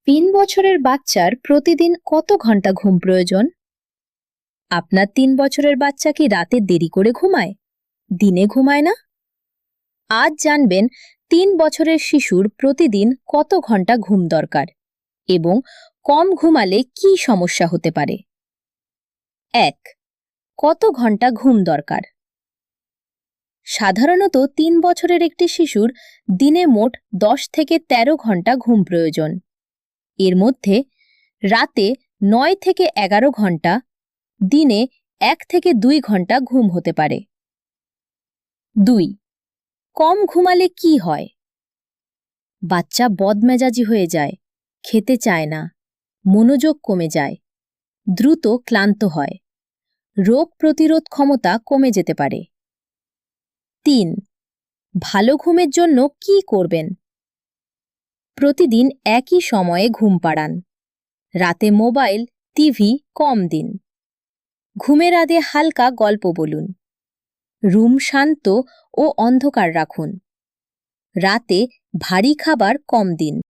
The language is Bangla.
৩ বছরের বাচ্চার প্রতিদিন কত ঘন্টা ঘুম প্রয়োজন? আপনার ৩ বছরের বাচ্চা কি রাতে দেরি করে ঘুমায়, দিনে ঘুমায় না? আজ জানবেন ৩ বছরের শিশুর প্রতিদিন কত ঘন্টা ঘুম দরকার এবং কম ঘুমালে কি সমস্যা হতে পারে। ১. কত ঘন্টা ঘুম দরকার? সাধারণত ৩ বছরের একটি শিশুর দিনে মোট ১০ থেকে ১৩ ঘন্টা ঘুম প্রয়োজন। এর মধ্যে রাতে ৯ থেকে ১১ ঘন্টা, দিনে ১ থেকে ২ ঘন্টা ঘুম হতে পারে। ২. কম ঘুমালে কি হয়? বাচ্চা বদমেজাজি হয়ে যায়, খেতে চায় না, মনোযোগ কমে যায়, দ্রুত ক্লান্ত হয়, রোগ প্রতিরোধ ক্ষমতা কমে যেতে পারে। ৩. ভালো ঘুমের জন্য কি করবেন? প্রতিদিন একই সময়ে ঘুম পাড়ান। রাতে মোবাইল, টিভি কম দিন। ঘুমের আগে হালকা গল্প বলুন। রুম শান্ত ও অন্ধকার রাখুন। রাতে ভারী খাবার কম দিন।